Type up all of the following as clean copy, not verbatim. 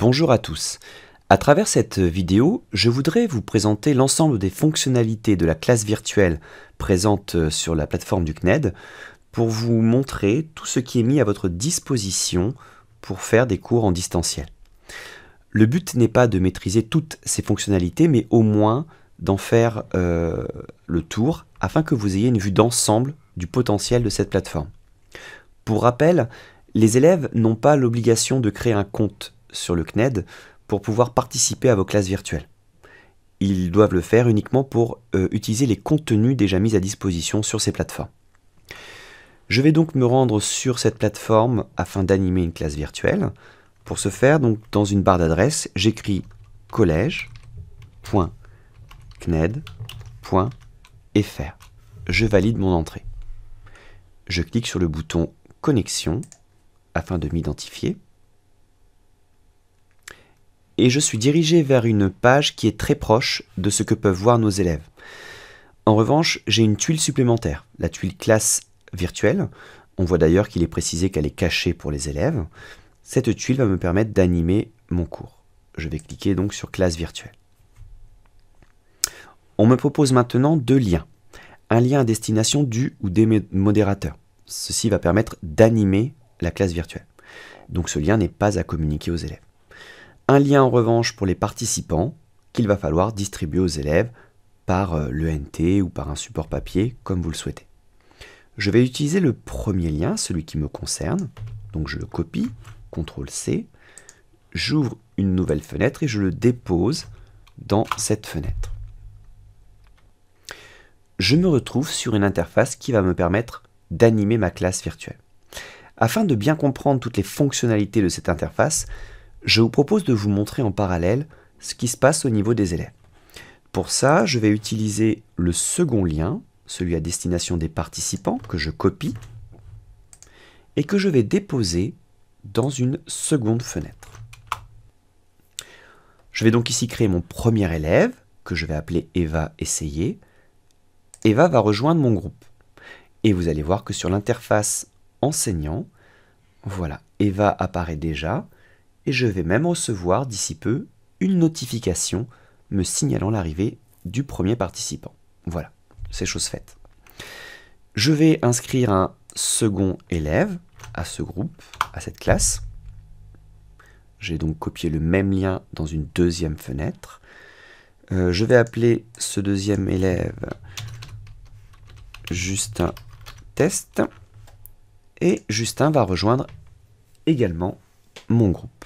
Bonjour à tous. À travers cette vidéo, je voudrais vous présenter l'ensemble des fonctionnalités de la classe virtuelle présente sur la plateforme du CNED pour vous montrer tout ce qui est mis à votre disposition pour faire des cours en distanciel. Le but n'est pas de maîtriser toutes ces fonctionnalités, mais au moins d'en faire le tour afin que vous ayez une vue d'ensemble du potentiel de cette plateforme. Pour rappel, les élèves n'ont pas l'obligation de créer un compte sur le CNED pour pouvoir participer à vos classes virtuelles. Ils doivent le faire uniquement pour utiliser les contenus déjà mis à disposition sur ces plateformes. Je vais donc me rendre sur cette plateforme afin d'animer une classe virtuelle. Pour ce faire, donc, dans une barre d'adresse, j'écris college.cned.fr. Je valide mon entrée. Je clique sur le bouton Connexion afin de m'identifier. Et je suis dirigé vers une page qui est très proche de ce que peuvent voir nos élèves. En revanche, j'ai une tuile supplémentaire, la tuile classe virtuelle. On voit d'ailleurs qu'il est précisé qu'elle est cachée pour les élèves. Cette tuile va me permettre d'animer mon cours. Je vais cliquer donc sur classe virtuelle. On me propose maintenant deux liens. Un lien à destination du ou des modérateurs. Ceci va permettre d'animer la classe virtuelle. Donc ce lien n'est pas à communiquer aux élèves. Un lien en revanche pour les participants qu'il va falloir distribuer aux élèves par l'ENT ou par un support papier comme vous le souhaitez. Je vais utiliser le premier lien, celui qui me concerne. Donc je le copie, CTRL-C, j'ouvre une nouvelle fenêtre et je le dépose dans cette fenêtre. Je me retrouve sur une interface qui va me permettre d'animer ma classe virtuelle. Afin de bien comprendre toutes les fonctionnalités de cette interface, je vous propose de vous montrer en parallèle ce qui se passe au niveau des élèves. Pour ça, je vais utiliser le second lien, celui à destination des participants, que je copie et que je vais déposer dans une seconde fenêtre. Je vais donc ici créer mon premier élève, que je vais appeler Eva Essayer. Eva va rejoindre mon groupe. Et vous allez voir que sur l'interface enseignant, voilà, Eva apparaît déjà. Et je vais même recevoir d'ici peu une notification me signalant l'arrivée du premier participant. Voilà, c'est chose faite. Je vais inscrire un second élève à ce groupe, à cette classe. J'ai donc copié le même lien dans une deuxième fenêtre. Je vais appeler ce deuxième élève Justin Test. Et Justin va rejoindre également mon groupe.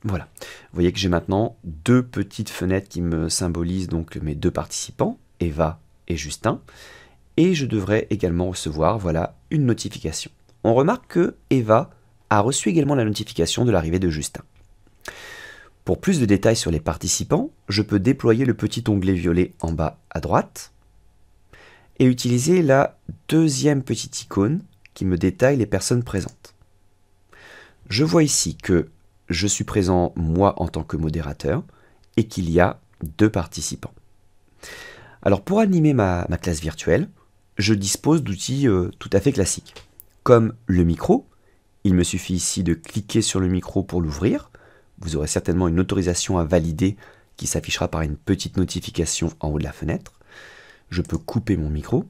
Voilà, vous voyez que j'ai maintenant deux petites fenêtres qui me symbolisent donc mes deux participants, Eva et Justin, et je devrais également recevoir, voilà, une notification. On remarque que Eva a reçu également la notification de l'arrivée de Justin. Pour plus de détails sur les participants, je peux déployer le petit onglet violet en bas à droite et utiliser la deuxième petite icône qui me détaille les personnes présentes. Je vois ici que je suis présent, moi, en tant que modérateur, et qu'il y a deux participants. Alors, pour animer ma classe virtuelle, je dispose d'outils tout à fait classiques. Comme le micro, il me suffit ici de cliquer sur le micro pour l'ouvrir. Vous aurez certainement une autorisation à valider qui s'affichera par une petite notification en haut de la fenêtre. Je peux couper mon micro.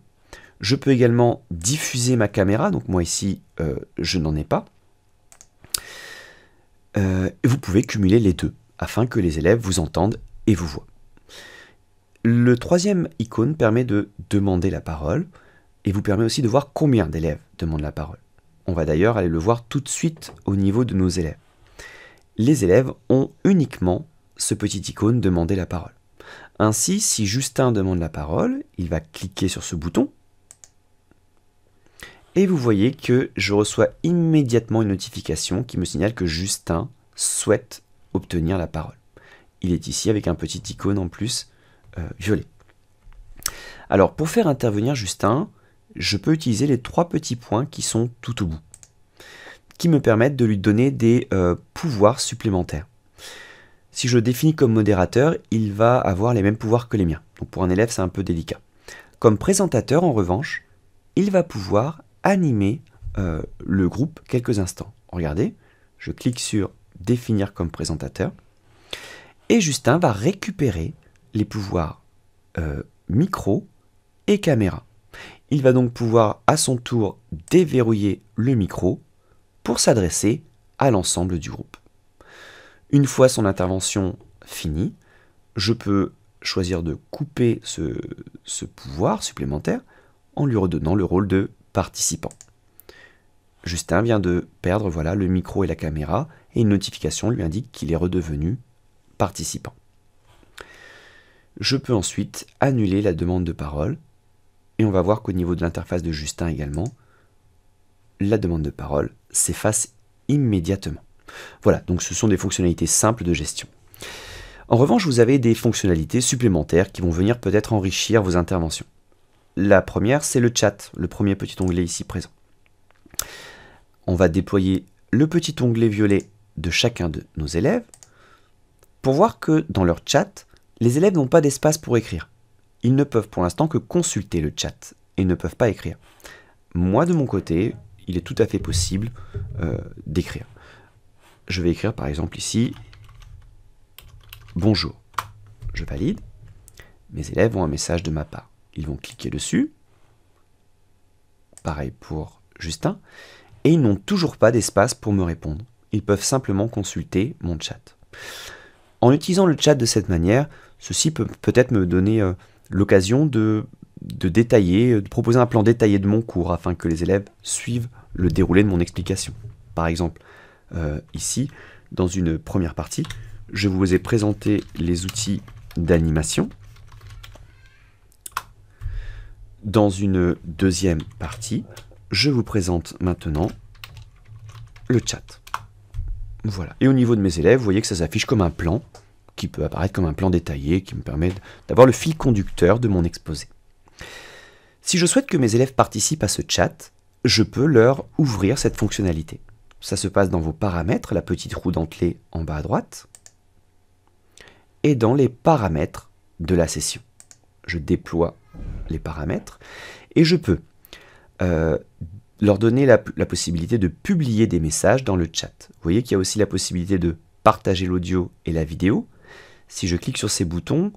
Je peux également diffuser ma caméra, donc moi ici, je n'en ai pas. Vous pouvez cumuler les deux afin que les élèves vous entendent et vous voient. Le troisième icône permet de demander la parole et vous permet aussi de voir combien d'élèves demandent la parole. On va d'ailleurs aller le voir tout de suite au niveau de nos élèves. Les élèves ont uniquement ce petit icône demander la parole. Ainsi, si Justin demande la parole, il va cliquer sur ce bouton et vous voyez que je reçois immédiatement une notification qui me signale que Justin souhaite obtenir la parole. Il est ici avec un petit icône en plus violet. Alors pour faire intervenir Justin, je peux utiliser les trois petits points qui sont tout au bout, qui me permettent de lui donner des pouvoirs supplémentaires. Si je le définis comme modérateur, il va avoir les mêmes pouvoirs que les miens. Donc pour un élève, c'est un peu délicat. Comme présentateur, en revanche, il va pouvoir animer le groupe quelques instants. Regardez, je clique sur définir comme présentateur. Et Justin va récupérer les pouvoirs micro et caméra. Il va donc pouvoir à son tour déverrouiller le micro pour s'adresser à l'ensemble du groupe. Une fois son intervention finie, je peux choisir de couper ce pouvoir supplémentaire en lui redonnant le rôle de participant. Justin vient de perdre voilà, le micro et la caméra et une notification lui indique qu'il est redevenu participant. Je peux ensuite annuler la demande de parole et on va voir qu'au niveau de l'interface de Justin également, la demande de parole s'efface immédiatement. Voilà, donc ce sont des fonctionnalités simples de gestion. En revanche, vous avez des fonctionnalités supplémentaires qui vont venir peut-être enrichir vos interventions. La première, c'est le chat, le premier petit onglet ici présent. On va déployer le petit onglet violet de chacun de nos élèves pour voir que dans leur chat, les élèves n'ont pas d'espace pour écrire. Ils ne peuvent pour l'instant que consulter le chat et ne peuvent pas écrire. Moi, de mon côté, il est tout à fait possible d'écrire. Je vais écrire par exemple ici « Bonjour ». Je valide. Mes élèves ont un message de ma part. Ils vont cliquer dessus. Pareil pour Justin. Et ils n'ont toujours pas d'espace pour me répondre. Ils peuvent simplement consulter mon chat. En utilisant le chat de cette manière, ceci peut peut-être me donner l'occasion de détailler, de proposer un plan détaillé de mon cours afin que les élèves suivent le déroulé de mon explication. Par exemple, ici, dans une première partie, je vous ai présenté les outils d'animation. Dans une deuxième partie, je vous présente maintenant le chat. Voilà. Et au niveau de mes élèves, vous voyez que ça s'affiche comme un plan, qui peut apparaître comme un plan détaillé, qui me permet d'avoir le fil conducteur de mon exposé. Si je souhaite que mes élèves participent à ce chat, je peux leur ouvrir cette fonctionnalité. Ça se passe dans vos paramètres, la petite roue dentelée en bas à droite, et dans les paramètres de la session. Je déploie les paramètres, et je peux leur donner la possibilité de publier des messages dans le chat. Vous voyez qu'il y a aussi la possibilité de partager l'audio et la vidéo. Si je clique sur ces boutons,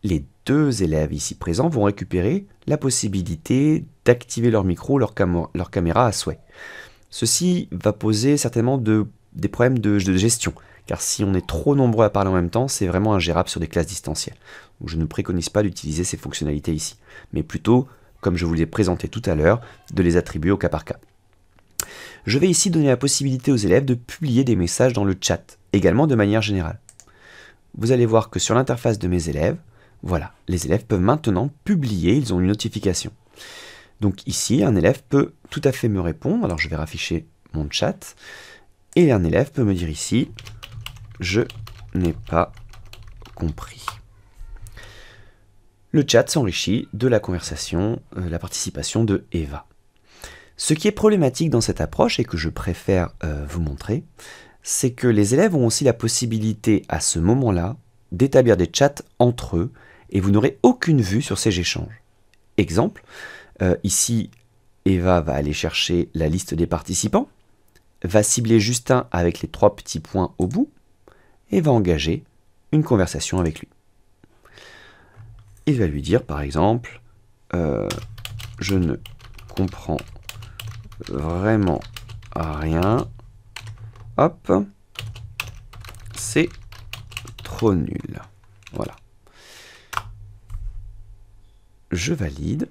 les deux élèves ici présents vont récupérer la possibilité d'activer leur micro, leur caméra à souhait. Ceci va poser certainement des problèmes de gestion, car si on est trop nombreux à parler en même temps, c'est vraiment ingérable sur des classes distancielles. Donc je ne préconise pas d'utiliser ces fonctionnalités ici, mais plutôt, comme je vous l'ai présenté tout à l'heure, de les attribuer au cas par cas. Je vais ici donner la possibilité aux élèves de publier des messages dans le chat, également de manière générale. Vous allez voir que sur l'interface de mes élèves, voilà, les élèves peuvent maintenant publier, ils ont une notification. Donc ici, un élève peut tout à fait me répondre, alors je vais rafficher mon chat, et un élève peut me dire ici, je n'ai pas compris. Le chat s'enrichit de la conversation, la participation de Eva. Ce qui est problématique dans cette approche et que je préfère vous montrer, c'est que les élèves ont aussi la possibilité à ce moment-là d'établir des chats entre eux et vous n'aurez aucune vue sur ces échanges. Exemple, ici Eva va aller chercher la liste des participants, va cibler Justin avec les 3 petits points au bout et va engager une conversation avec lui. Il va lui dire par exemple je ne comprends vraiment rien, hop, c'est trop nul. Voilà. Je valide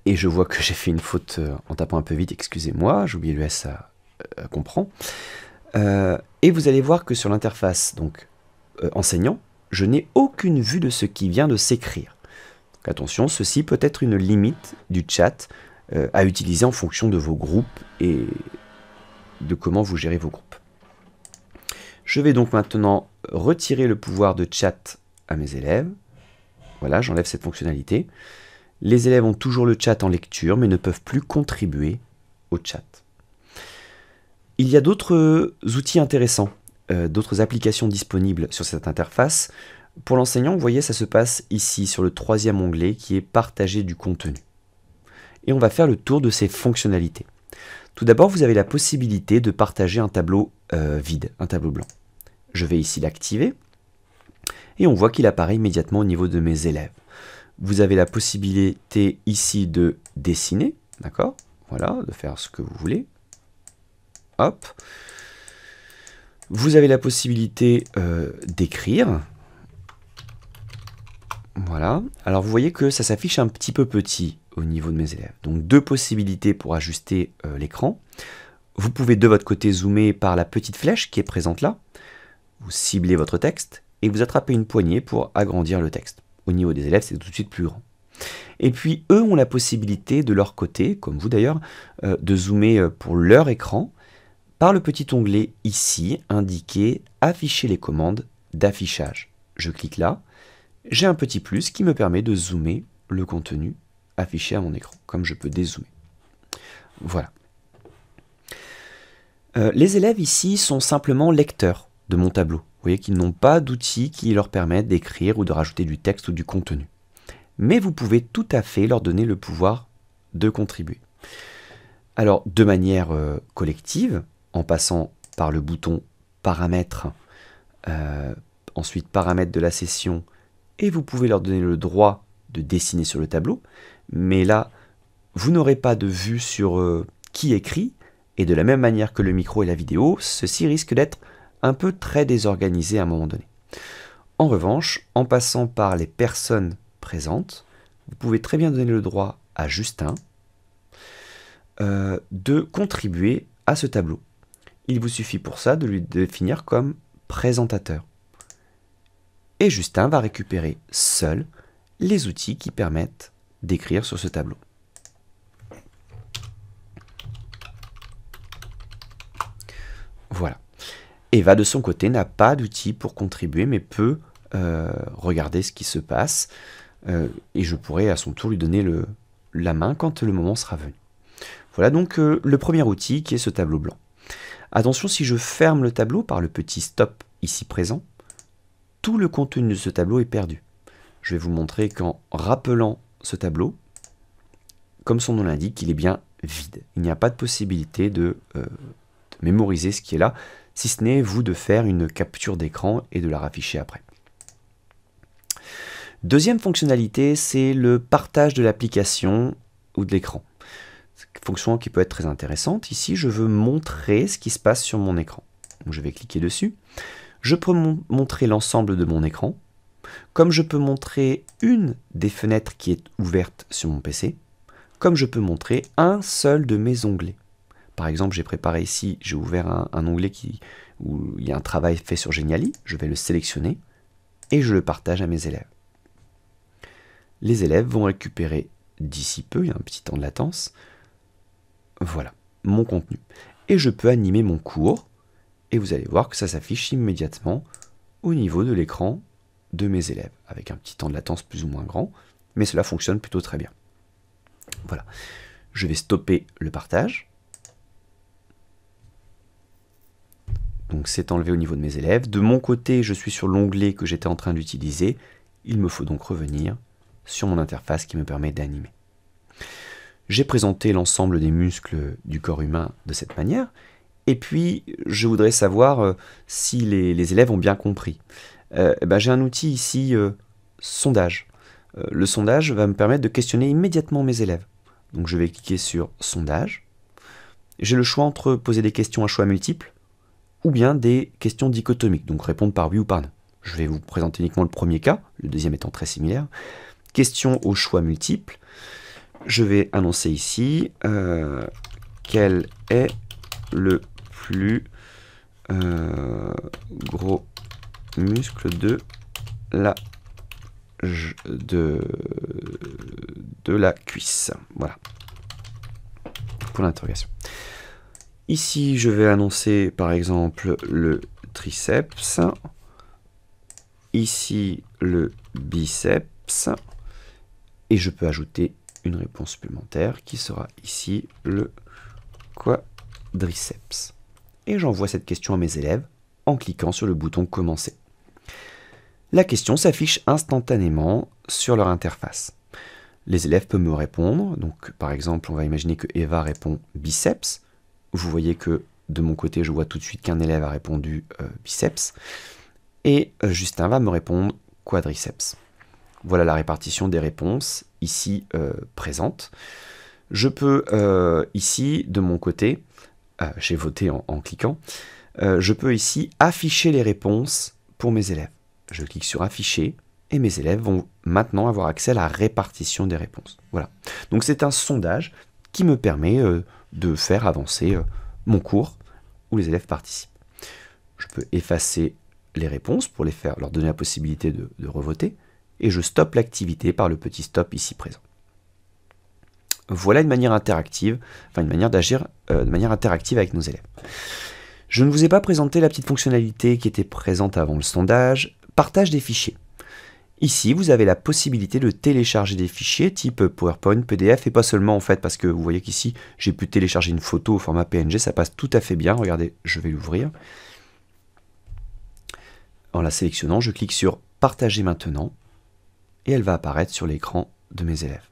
et je vois que j'ai fait une faute en tapant un peu vite, excusez-moi, j'ai oublié le S à comprend. Et vous allez voir que sur l'interface donc enseignant, je n'ai aucune vue de ce qui vient de s'écrire. Donc attention, ceci peut être une limite du chat à utiliser en fonction de vos groupes et de comment vous gérez vos groupes. Je vais donc maintenant retirer le pouvoir de chat à mes élèves. Voilà, j'enlève cette fonctionnalité. Les élèves ont toujours le chat en lecture, mais ne peuvent plus contribuer au chat. Il y a d'autres outils intéressants, d'autres applications disponibles sur cette interface. Pour l'enseignant, vous voyez, ça se passe ici, sur le 3e onglet, qui est « Partager du contenu ». Et on va faire le tour de ces fonctionnalités. Tout d'abord, vous avez la possibilité de partager un tableau vide, un tableau blanc. Je vais ici l'activer et on voit qu'il apparaît immédiatement au niveau de mes élèves. Vous avez la possibilité ici de dessiner, d'accord? Voilà, de faire ce que vous voulez. Hop. Vous avez la possibilité d'écrire. Voilà. Alors vous voyez que ça s'affiche un petit peu petit au niveau de mes élèves. Donc deux possibilités pour ajuster l'écran. Vous pouvez de votre côté zoomer par la petite flèche qui est présente là. Vous ciblez votre texte et vous attrapez une poignée pour agrandir le texte. Au niveau des élèves, c'est tout de suite plus grand. Et puis eux ont la possibilité de leur côté, comme vous d'ailleurs, de zoomer pour leur écran par le petit onglet ici indiqué afficher les commandes d'affichage. Je clique là, j'ai un petit plus qui me permet de zoomer le contenu affiché à mon écran, comme je peux dézoomer. Voilà. Les élèves ici sont simplement lecteurs de mon tableau. Vous voyez qu'ils n'ont pas d'outils qui leur permettent d'écrire ou de rajouter du texte ou du contenu. Mais vous pouvez tout à fait leur donner le pouvoir de contribuer. Alors, de manière collective, en passant par le bouton paramètres, ensuite paramètres de la session, et vous pouvez leur donner le droit de dessiner sur le tableau, mais là, vous n'aurez pas de vue sur qui écrit, et de la même manière que le micro et la vidéo, ceci risque d'être un peu très désorganisé à un moment donné. En revanche, en passant par les personnes présentes, vous pouvez très bien donner le droit à Justin de contribuer à ce tableau. Il vous suffit pour ça de lui définir comme présentateur. Et Justin va récupérer seul les outils qui permettent d'écrire sur ce tableau. Voilà. Eva, de son côté, n'a pas d'outils pour contribuer, mais peut regarder ce qui se passe. Et je pourrai à son tour lui donner la main quand le moment sera venu. Voilà donc le premier outil qui est ce tableau blanc. Attention, si je ferme le tableau par le petit stop ici présent, tout le contenu de ce tableau est perdu. Je vais vous montrer qu'en rappelant ce tableau, comme son nom l'indique, il est bien vide. Il n'y a pas de possibilité de mémoriser ce qui est là, si ce n'est vous de faire une capture d'écran et de la rafficher après. Deuxième fonctionnalité, c'est le partage de l'application ou de l'écran. Fonction qui peut être très intéressante. Ici, je veux montrer ce qui se passe sur mon écran. Donc, je vais cliquer dessus. Je peux montrer l'ensemble de mon écran, comme je peux montrer une des fenêtres qui est ouverte sur mon PC, comme je peux montrer un seul de mes onglets. Par exemple, j'ai préparé ici, j'ai ouvert un onglet où il y a un travail fait sur Geniali. Je vais le sélectionner et je le partage à mes élèves. Les élèves vont récupérer d'ici peu, il y a un petit temps de latence, voilà, mon contenu. Et je peux animer mon cours, et vous allez voir que ça s'affiche immédiatement au niveau de l'écran de mes élèves, avec un petit temps de latence plus ou moins grand, mais cela fonctionne plutôt très bien. Voilà, je vais stopper le partage. Donc c'est enlevé au niveau de mes élèves. De mon côté, je suis sur l'onglet que j'étais en train d'utiliser. Il me faut donc revenir sur mon interface qui me permet d'animer. J'ai présenté l'ensemble des muscles du corps humain de cette manière, et puis je voudrais savoir si les élèves ont bien compris. J'ai un outil ici, sondage. Le sondage va me permettre de questionner immédiatement mes élèves. Donc je vais cliquer sur sondage. J'ai le choix entre poser des questions à choix multiples, ou bien des questions dichotomiques, donc répondre par oui ou par non. Je vais vous présenter uniquement le premier cas, le deuxième étant très similaire. Question au choix multiple. Je vais annoncer ici quel est le plus gros muscle de la cuisse. Voilà. Pour l'interrogation. Ici, je vais annoncer par exemple le triceps. Ici, le biceps. Et je peux ajouter une réponse supplémentaire qui sera ici le quadriceps. Et j'envoie cette question à mes élèves en cliquant sur le bouton commencer. La question s'affiche instantanément sur leur interface. Les élèves peuvent me répondre. Donc par exemple, on va imaginer que Eva répond biceps. vous voyez que de mon côté, je vois tout de suite qu'un élève a répondu biceps, et Justin va me répondre quadriceps. Voilà la répartition des réponses ici présentes. Je peux ici, de mon côté, j'ai voté en cliquant, je peux ici afficher les réponses pour mes élèves. Je clique sur afficher et mes élèves vont maintenant avoir accès à la répartition des réponses. Voilà. Donc c'est un sondage qui me permet de faire avancer mon cours où les élèves participent. Je peux effacer les réponses pour leur donner la possibilité de revoter et je stoppe l'activité par le petit stop ici présent. Voilà une manière interactive, enfin une manière d'agir de manière interactive avec nos élèves. Je ne vous ai pas présenté la petite fonctionnalité qui était présente avant le sondage, partage des fichiers. Ici, vous avez la possibilité de télécharger des fichiers type PowerPoint, PDF, et pas seulement en fait, parce que vous voyez qu'ici, j'ai pu télécharger une photo au format PNG, ça passe tout à fait bien. Regardez, je vais l'ouvrir. En la sélectionnant, je clique sur Partager maintenant, et elle va apparaître sur l'écran de mes élèves.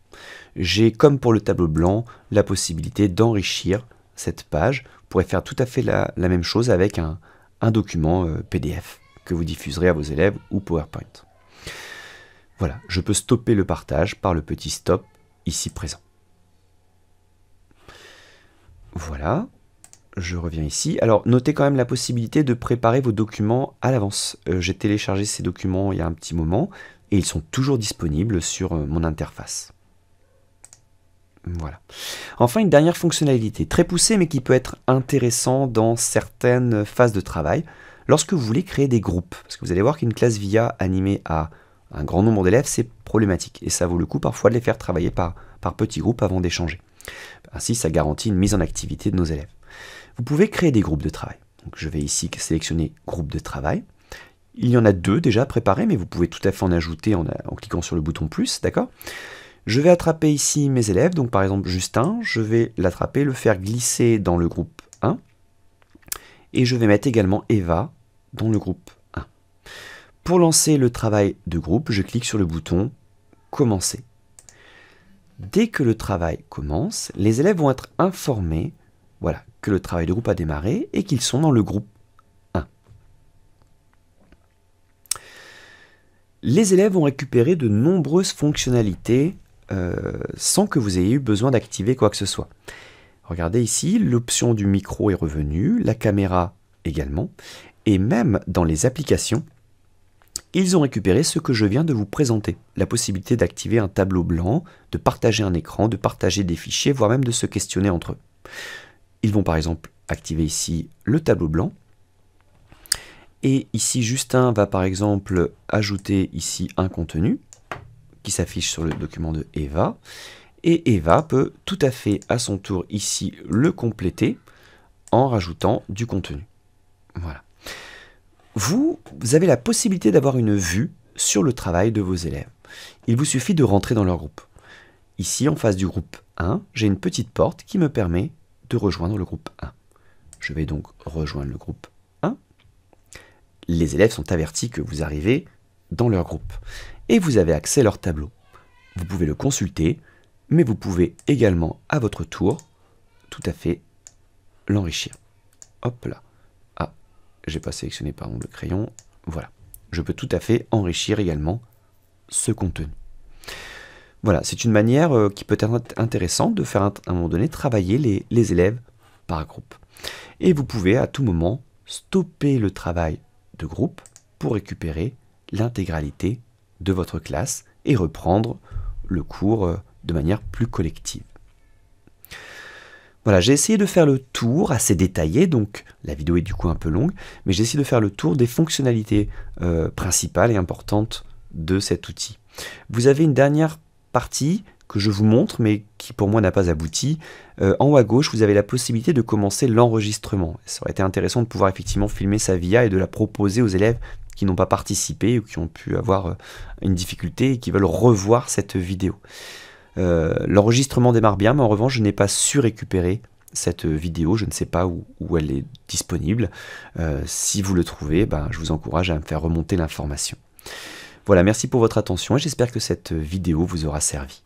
J'ai, comme pour le tableau blanc, la possibilité d'enrichir cette page. Vous pourrez faire tout à fait la même chose avec un document PDF que vous diffuserez à vos élèves ou PowerPoint. Voilà, je peux stopper le partage par le petit stop ici présent. Voilà, je reviens ici. Alors, notez quand même la possibilité de préparer vos documents à l'avance. J'ai téléchargé ces documents il y a un petit moment et ils sont toujours disponibles sur mon interface. Voilà. Enfin, une dernière fonctionnalité très poussée mais qui peut être intéressant dans certaines phases de travail lorsque vous voulez créer des groupes. Parce que vous allez voir qu'une classe VIA animée à un grand nombre d'élèves, c'est problématique. Et ça vaut le coup parfois de les faire travailler par petits groupes avant d'échanger. Ainsi, ça garantit une mise en activité de nos élèves. Vous pouvez créer des groupes de travail. Donc, je vais ici sélectionner groupe de travail. Il y en a 2 déjà préparés, mais vous pouvez tout à fait en ajouter en cliquant sur le bouton plus, d'accord ? Je vais attraper ici mes élèves, donc par exemple Justin, je vais l'attraper, le faire glisser dans le groupe 1. Et je vais mettre également Eva dans le groupe 1. Pour lancer le travail de groupe, je clique sur le bouton « Commencer ». Dès que le travail commence, les élèves vont être informés voilà, que le travail de groupe a démarré et qu'ils sont dans le groupe 1. Les élèves vont récupérer de nombreuses fonctionnalités sans que vous ayez eu besoin d'activer quoi que ce soit. Regardez ici, l'option du micro est revenue, la caméra également, et même dans les applications, ils ont récupéré ce que je viens de vous présenter, la possibilité d'activer un tableau blanc, de partager un écran, de partager des fichiers, voire même de se questionner entre eux. Ils vont par exemple activer ici le tableau blanc, et ici Justin va par exemple ajouter ici un contenu qui s'affiche sur le document de Eva, et Eva peut tout à fait à son tour ici le compléter en rajoutant du contenu. Voilà. Vous avez la possibilité d'avoir une vue sur le travail de vos élèves. Il vous suffit de rentrer dans leur groupe. Ici, en face du groupe 1, j'ai une petite porte qui me permet de rejoindre le groupe 1. Je vais donc rejoindre le groupe 1. Les élèves sont avertis que vous arrivez dans leur groupe. Et vous avez accès à leur tableau. Vous pouvez le consulter, mais vous pouvez également, à votre tour, tout à fait l'enrichir. Hop là. J'ai pas sélectionné pardon, le crayon, voilà. Je peux tout à fait enrichir également ce contenu. Voilà, c'est une manière qui peut être intéressante de faire à un moment donné travailler les élèves par groupe. Et vous pouvez à tout moment stopper le travail de groupe pour récupérer l'intégralité de votre classe et reprendre le cours de manière plus collective. Voilà, j'ai essayé de faire le tour assez détaillé, donc la vidéo est du coup un peu longue, mais j'ai essayé de faire le tour des fonctionnalités principales et importantes de cet outil. Vous avez une dernière partie que je vous montre, mais qui pour moi n'a pas abouti. En haut à gauche, vous avez la possibilité de commencer l'enregistrement. Ça aurait été intéressant de pouvoir effectivement filmer sa VIA et de la proposer aux élèves qui n'ont pas participé ou qui ont pu avoir une difficulté et qui veulent revoir cette vidéo. L'enregistrement démarre bien, mais en revanche, je n'ai pas su récupérer cette vidéo. Je ne sais pas où elle est disponible. Si vous le trouvez, je vous encourage à me faire remonter l'information. Voilà, merci pour votre attention et j'espère que cette vidéo vous aura servi.